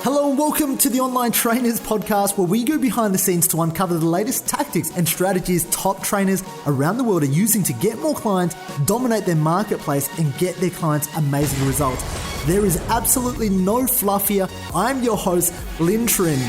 Hello and welcome to the Online Trainers Podcast, where we go behind the scenes to uncover the latest tactics and strategies top trainers around the world are using to get more clients, dominate their marketplace, and get their clients amazing results. There is absolutely no fluff here. I'm your host, Lynn Trin.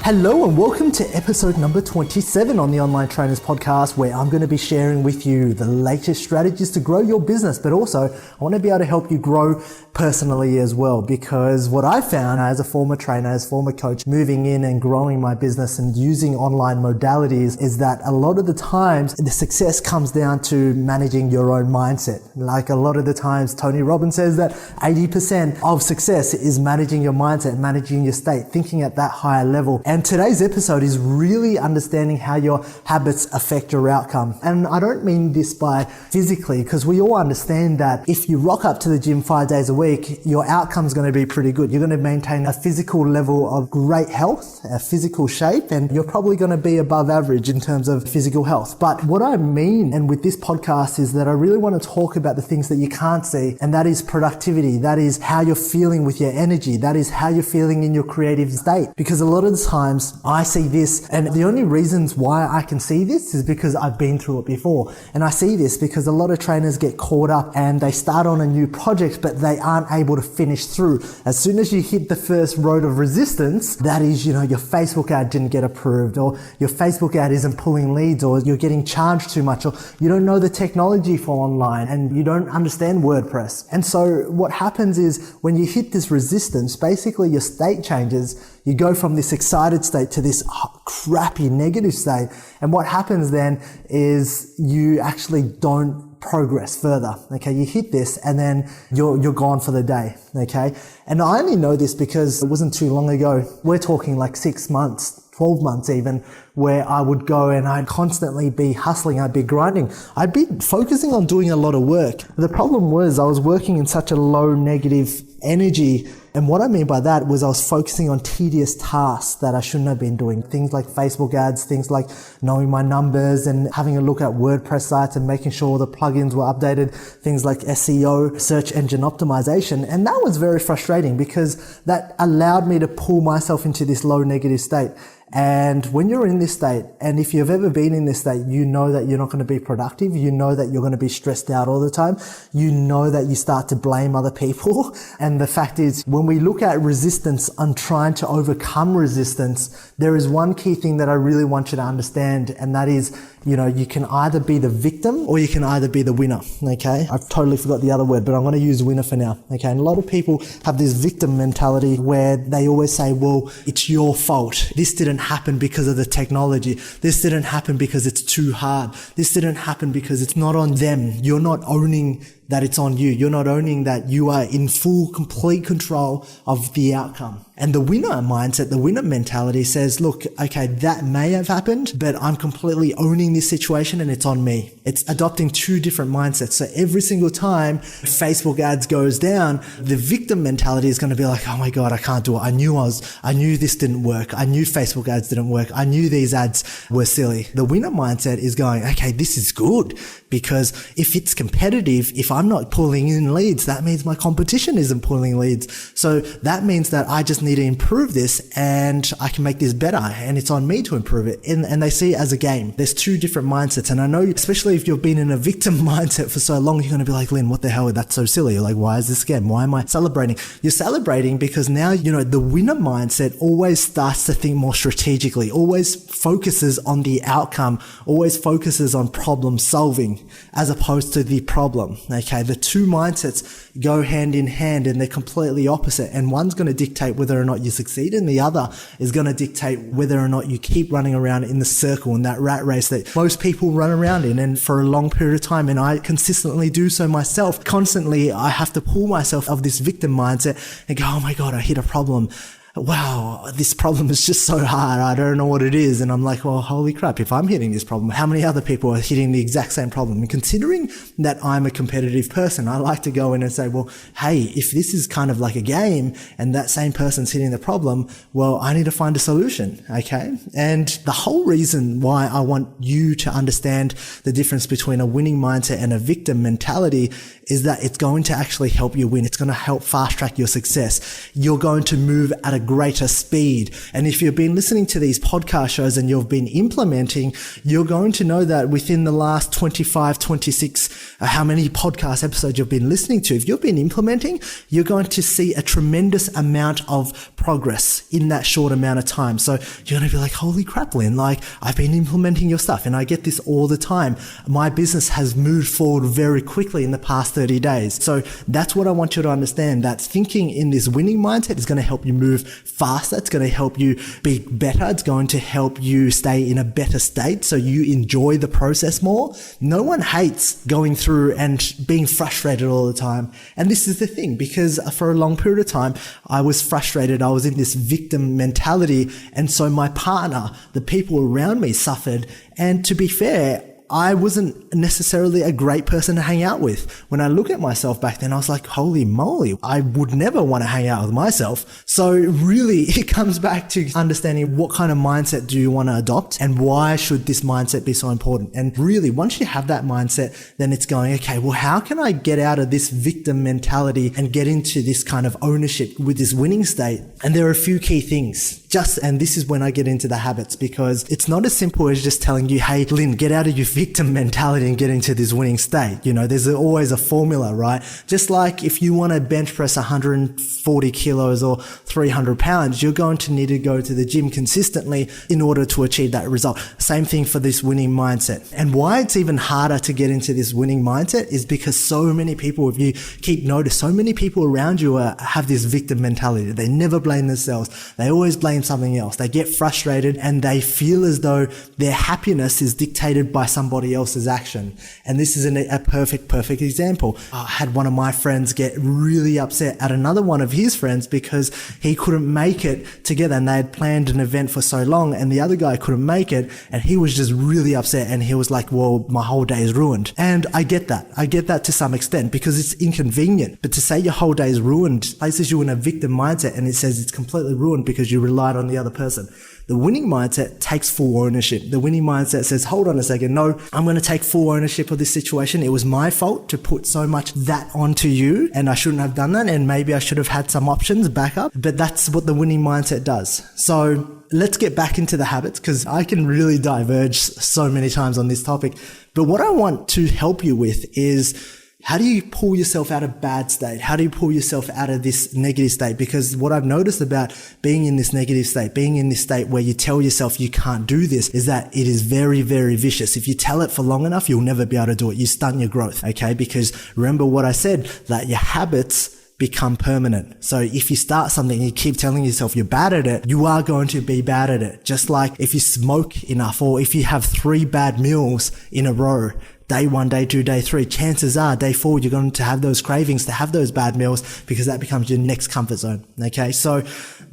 Hello and welcome to episode number 27 on the Online Trainers Podcast, where I'm going to be sharing with you the latest strategies to grow your business, but also I want to be able to help you grow personally as well, because what I found as a former trainer, as a former coach, moving in and growing my business and using online modalities is that a lot of the times the success comes down to managing your own mindset. Like a lot of the times Tony Robbins says that 80% of success is managing your mindset, managing your state, thinking at that higher level. And today's episode is really understanding how your habits affect your outcome. And I don't mean this by physically, because we all understand that if you rock up to the gym 5 days a week, your outcome's going to be pretty good. You're going to maintain a physical level of great health, a physical shape, and you're probably going to be above average in terms of physical health. But what I mean, and with this podcast, is that I really want to talk about the things that you can't see, and that is productivity. That is how you're feeling with your energy. That is how you're feeling in your creative state. Because a lot of the time, I see this, and the only reasons why I can see this is because I've been through it before. And I see this because a lot of trainers get caught up and they start on a new project, but they aren't able to finish through. As soon as you hit the first road of resistance, that is, your Facebook ad didn't get approved, or your Facebook ad isn't pulling leads, or you're getting charged too much, or you don't know the technology for online and you don't understand WordPress. And so what happens is when you hit this resistance, basically your state changes. You go from this excited state to this crappy negative state. And what happens then is you actually don't progress further. Okay. You hit this and then you're gone for the day. Okay. And I only know this because it wasn't too long ago. We're talking like 6 months, 12 months even, where I would go and I'd constantly be hustling, I'd be grinding, I'd be focusing on doing a lot of work. The problem was I was working in such a low negative energy. And what I mean by that was I was focusing on tedious tasks that I shouldn't have been doing. Things like Facebook ads, things like knowing my numbers and having a look at WordPress sites and making sure all the plugins were updated, things like SEO, search engine optimization. And that was very frustrating because that allowed me to pull myself into this low negative state. And when you're in this state, and if you've ever been in this state, you know that you're not going to be productive. You know that you're going to be stressed out all the time. You know that you start to blame other people. And the fact is, when we look at resistance on trying to overcome resistance, there is one key thing that I really want you to understand. And that is, you can either be the victim or you can either be the winner. Okay. I've totally forgot the other word, but I'm going to use winner for now. Okay. And a lot of people have this victim mentality where they always say, well, it's your fault. This didn't happen because of the technology. This didn't happen because it's too hard. This didn't happen because it's not on them. You're not owning that it's on you. You're not owning that you are in full, complete control of the outcome. And the winner mindset, the winner mentality says, look, okay, that may have happened, but I'm completely owning this situation and it's on me. It's adopting two different mindsets. So every single time Facebook ads goes down, the victim mentality is going to be like, oh my God, I can't do it. I knew this didn't work. I knew Facebook ads didn't work. I knew these ads were silly. The winner mindset is going, okay, this is good, because if it's competitive, if I'm not pulling in leads, that means my competition isn't pulling leads. So that means that I just need to improve this and I can make this better, and it's on me to improve it. And they see it as a game. There's two different mindsets. And I know, especially if you've been in a victim mindset for so long, you're going to be like, Lynn, what the hell? That's so silly. You're like, why is this again? Why am I celebrating? You're celebrating because now, the winner mindset always starts to think more strategically, always focuses on the outcome, always focuses on problem solving as opposed to the problem. Okay. The two mindsets go hand in hand and they're completely opposite. And one's going to dictate whether or not you succeed, and the other is going to dictate whether or not you keep running around in the circle, in that rat race that most people run around in, and for a long period of time. And I consistently do so myself. Constantly, I have to pull myself of this victim mindset and go, oh my God, I hit a problem. Wow, this problem is just so hard. I don't know what it is. And I'm like, well, holy crap, if I'm hitting this problem, how many other people are hitting the exact same problem? And considering that I'm a competitive person, I like to go in and say, well, hey, if this is kind of like a game and that same person's hitting the problem, well, I need to find a solution. Okay. And the whole reason why I want you to understand the difference between a winning mindset and a victim mentality is that it's going to actually help you win. It's going to help fast track your success. You're going to move at a greater speed. And if you've been listening to these podcast shows and you've been implementing, you're going to know that within the last 25, 26, how many podcast episodes you've been listening to, if you've been implementing, you're going to see a tremendous amount of progress in that short amount of time. So you're going to be like, holy crap, Lynn, like I've been implementing your stuff and I get this all the time. My business has moved forward very quickly in the past 30 days. So that's what I want you to understand, that thinking in this winning mindset is going to help you move faster. It's going to help you be better. It's going to help you stay in a better state so you enjoy the process more. No one hates going through and being frustrated all the time. And this is the thing, because for a long period of time, I was frustrated. I was in this victim mentality. And so my partner, the people around me suffered. And to be fair, I wasn't necessarily a great person to hang out with. When I look at myself back then, I was like, holy moly, I would never want to hang out with myself. So really, it comes back to understanding what kind of mindset do you want to adopt and why should this mindset be so important? And really, once you have that mindset, then it's going, okay, well, how can I get out of this victim mentality and get into this kind of ownership with this winning state? And there are a few key things. And this is when I get into the habits, because it's not as simple as just telling you, hey, Lynn, get out of your victim mentality and get into this winning state. You know, there's always a formula, right? Just like if you want to bench press 140 kilos or 300 pounds, you're going to need to go to the gym consistently in order to achieve that result. Same thing for this winning mindset. And why it's even harder to get into this winning mindset is because so many people, if you keep notice, so many people around you have this victim mentality. They never blame themselves. They always blame something else. They get frustrated and they feel as though their happiness is dictated by somebody else's action. And this is a perfect example. I had one of my friends get really upset at another one of his friends because he couldn't make it together, and they had planned an event for so long and the other guy couldn't make it, and he was just really upset and he was like, well, my whole day is ruined. And I get that to some extent because it's inconvenient. But to say your whole day is ruined places you in a victim mindset, and it says it's completely ruined because you relied on the other person. The winning mindset takes full ownership. The winning mindset says, hold on a second. No, I'm going to take full ownership of this situation. It was my fault to put so much that onto you, and I shouldn't have done that. And maybe I should have had some options back up, but that's what the winning mindset does. So let's get back into the habits, because I can really diverge so many times on this topic. But what I want to help you with is, how do you pull yourself out of bad state? How do you pull yourself out of this negative state? Because what I've noticed about being in this negative state, being in this state where you tell yourself you can't do this, is that it is very, very vicious. If you tell it for long enough, you'll never be able to do it. You stunt your growth, okay? Because remember what I said, that your habits become permanent. So if you start something and you keep telling yourself you're bad at it, you are going to be bad at it. Just like if you smoke enough, or if you have 3 bad meals in a row, day 1, day 2, day 3, chances are day 4, you're going to have those cravings to have those bad meals, because that becomes your next comfort zone. Okay. So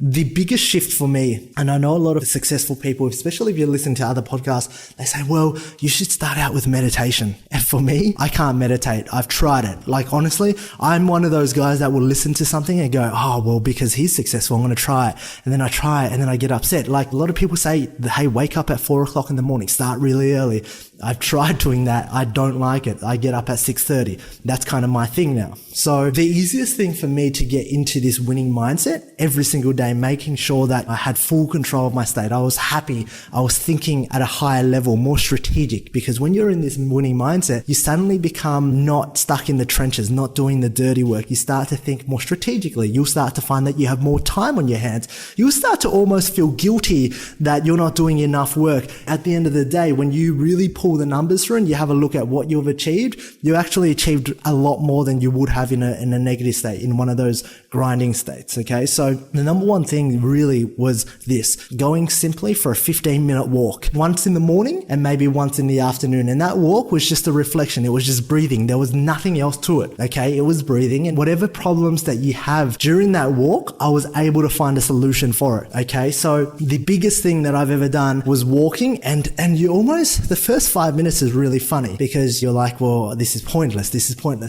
the biggest shift for me, and I know a lot of successful people, especially if you listen to other podcasts, they say, well, you should start out with meditation. And for me, I can't meditate. I've tried it. Like, honestly, I'm one of those guys that will listen to something and go, oh, well, because he's successful, I'm going to try it. And then I try it and then I get upset. Like a lot of people say, hey, wake up at 4 o'clock in the morning, start really early. I've tried doing that. I don't like it. I get up at 6:30. That's kind of my thing now. So the easiest thing for me to get into this winning mindset every single day, making sure that I had full control of my state. I was happy. I was thinking at a higher level, more strategic, because when you're in this winning mindset, you suddenly become not stuck in the trenches, not doing the dirty work. You start to think more strategically. You'll start to find that you have more time on your hands. You'll start to almost feel guilty that you're not doing enough work. At the end of the day, when you really pull the numbers through and you have a look at what you've achieved, you actually achieved a lot more than you would have in a negative state, in one of those grinding states. Okay. So the number one thing really was this: going simply for a 15-minute walk once in the morning and maybe once in the afternoon. And that walk was just a reflection. It was just breathing. There was nothing else to it. Okay. It was breathing, and whatever problems that you have during that walk, I was able to find a solution for it. Okay. So the biggest thing that I've ever done was walking, and you almost, the first 5 minutes is really funny because you're like, well, this is pointless.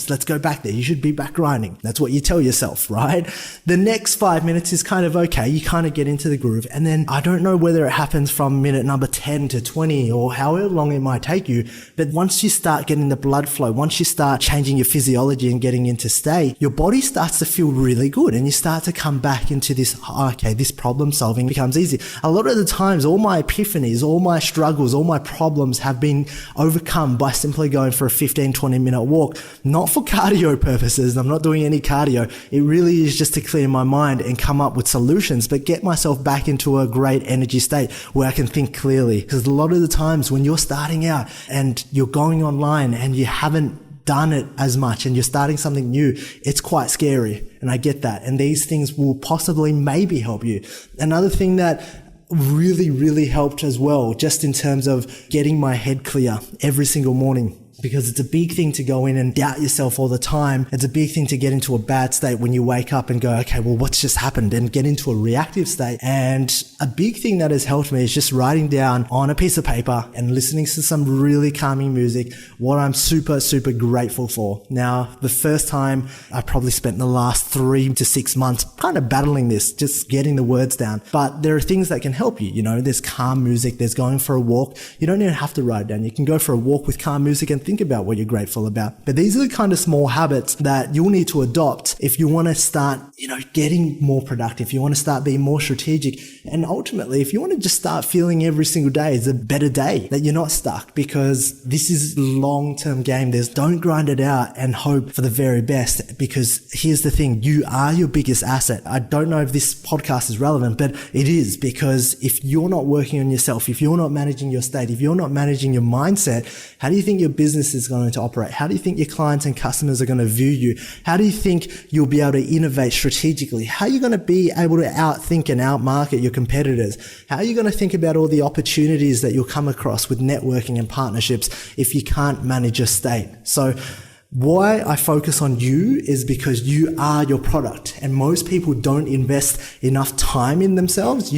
Let's go back there. You should be back grinding. That's what you tell yourself, right? The next 5 minutes is kind of okay. You kind of get into the groove. And then I don't know whether it happens from minute number 10 to 20 or however long it might take you. But once you start getting the blood flow, once you start changing your physiology and getting into state, your body starts to feel really good and you start to come back into this, okay, this problem solving becomes easy. A lot of the times, all my epiphanies, all my struggles, all my problems have been overcome by simply going for a 15-20 minute walk, not for cardio purposes. I'm not doing any cardio. It really is just to clear my mind and come up with solutions, but get myself back into a great energy state where I can think clearly. Because a lot of the times when you're starting out and you're going online and you haven't done it as much and you're starting something new, it's quite scary. And I get that. And these things will possibly maybe help you. Another thing that really helped as well, just in terms of getting my head clear every single morning, because it's a big thing to go in and doubt yourself all the time. It's a big thing to get into a bad state when you wake up and go, okay, well, what's just happened, and get into a reactive state. And a big thing that has helped me is just writing down on a piece of paper and listening to some really calming music what I'm super grateful for. Now, the first time I probably spent the last 3 to 6 months kind of battling this, just getting the words down. But there are things that can help you. You know, there's calm music, there's going for a walk. You don't even have to write it down. You can go for a walk with calm music and think about what you're grateful about. But these are the kind of small habits that you'll need to adopt if you want to start, getting more productive, if you want to start being more strategic. And ultimately, if you want to just start feeling every single day is a better day, that you're not stuck, because this is long-term game. Don't grind it out and hope for the very best, because here's the thing, you are your biggest asset. I don't know if this podcast is relevant, but it is, because if you're not working on yourself, if you're not managing your state, if you're not managing your mindset, how do you think your business is going to operate? How do you think your clients and customers are going to view you? How do you think you'll be able to innovate strategically? How are you going to be able to outthink and outmarket your competitors? How are you going to think about all the opportunities that you'll come across with networking and partnerships if you can't manage your state? So why I focus on you is because you are your product, and most people don't invest enough time in themselves.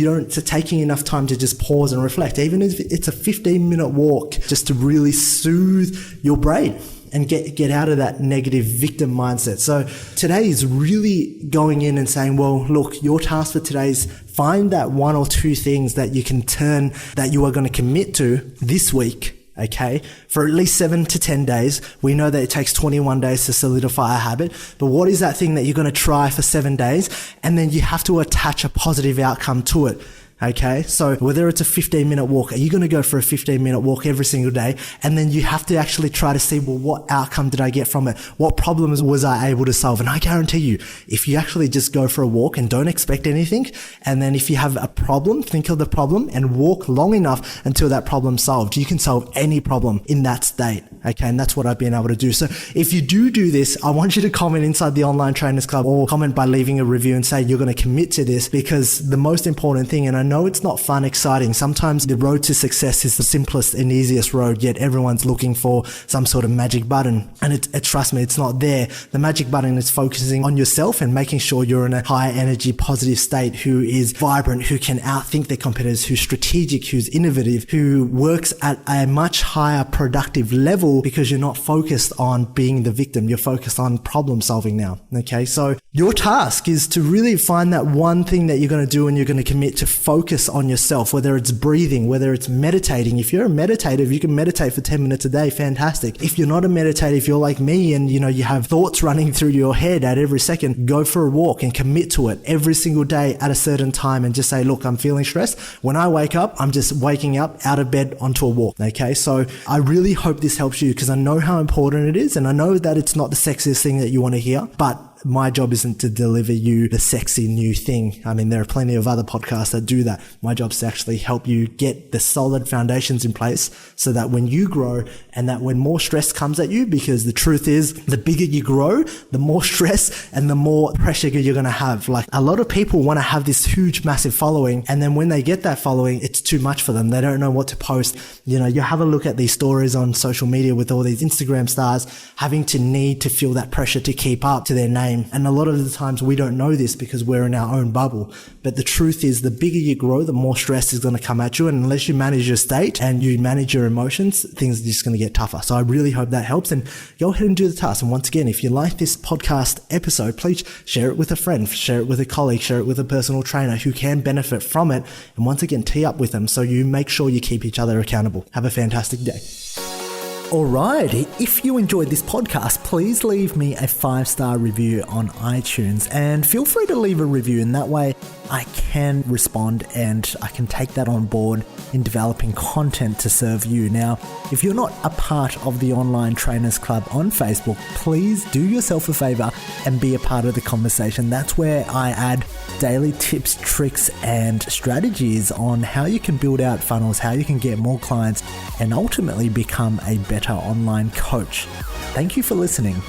Taking enough time to just pause and reflect, even if it's a 15-minute walk, just to really soothe your brain and get out of that negative victim mindset. So today is really going in and saying, well, look, your task for today is find that 1 or 2 things that you can turn, that you are going to commit to this week. Okay, for at least 7 to 10 days. We know that it takes 21 days to solidify a habit, but what is that thing that you're going to try for 7 days? And then you have to attach a positive outcome to it. Okay, so whether it's a 15-minute walk, are you going to go for a 15-minute walk every single day? And then you have to actually try to see, well, what outcome did I get from it? What problems was I able to solve? And I guarantee you, if you actually just go for a walk and don't expect anything, and then if you have a problem, think of the problem and walk long enough until that problem's solved, you can solve any problem in that state. Okay, and that's what I've been able to do. So if you do this, I want you to comment inside the Online Trainers Club, or comment by leaving a review and say you're going to commit to this, because the most important thing, and I know it's not fun, exciting. Sometimes the road to success is the simplest and easiest road, yet everyone's looking for some sort of magic button. And trust me, it's not there. The magic button is focusing on yourself and making sure you're in a high energy, positive state, who is vibrant, who can outthink their competitors, who's strategic, who's innovative, who works at a much higher productive level, because you're not focused on being the victim. You're focused on problem solving now. Okay. So your task is to really find that one thing that you're going to do, and you're going to commit to focus on yourself, whether it's breathing, whether it's meditating. If you're a meditative, you can meditate for 10 minutes a day. Fantastic. If you're not a meditative, if you're like me and you have thoughts running through your head at every second, go for a walk and commit to it every single day at a certain time, and just say, look, I'm feeling stressed. When I wake up, I'm just waking up out of bed onto a walk. Okay. So I really hope this helps you, because I know how important it is, and I know that it's not the sexiest thing that you want to hear, but my job isn't to deliver you the sexy new thing. I mean, there are plenty of other podcasts that do that. My job is to actually help you get the solid foundations in place, so that when you grow, and that when more stress comes at you, because the truth is, the bigger you grow, the more stress and the more pressure you're going to have. Like, a lot of people want to have this huge, massive following, and then when they get that following, it's too much for them. They don't know what to post. You have a look at these stories on social media with all these Instagram stars having to need to feel that pressure to keep up to their name, game. And a lot of the times we don't know this because we're in our own bubble. But the truth is, the bigger you grow, the more stress is going to come at you. And unless you manage your state and you manage your emotions, things are just going to get tougher. So I really hope that helps, and go ahead and do the task. And once again, if you like this podcast episode, please share it with a friend, share it with a colleague, share it with a personal trainer who can benefit from it. And once again, tee up with them so you make sure you keep each other accountable. Have a fantastic day. Alright, if you enjoyed this podcast, please leave me a 5-star review on iTunes, and feel free to leave a review. In that way, I can respond and I can take that on board in developing content to serve you. Now, if you're not a part of the Online Trainers Club on Facebook, please do yourself a favor and be a part of the conversation. That's where I add daily tips, tricks, and strategies on how you can build out funnels, how you can get more clients, and ultimately become a better online coach. Thank you for listening.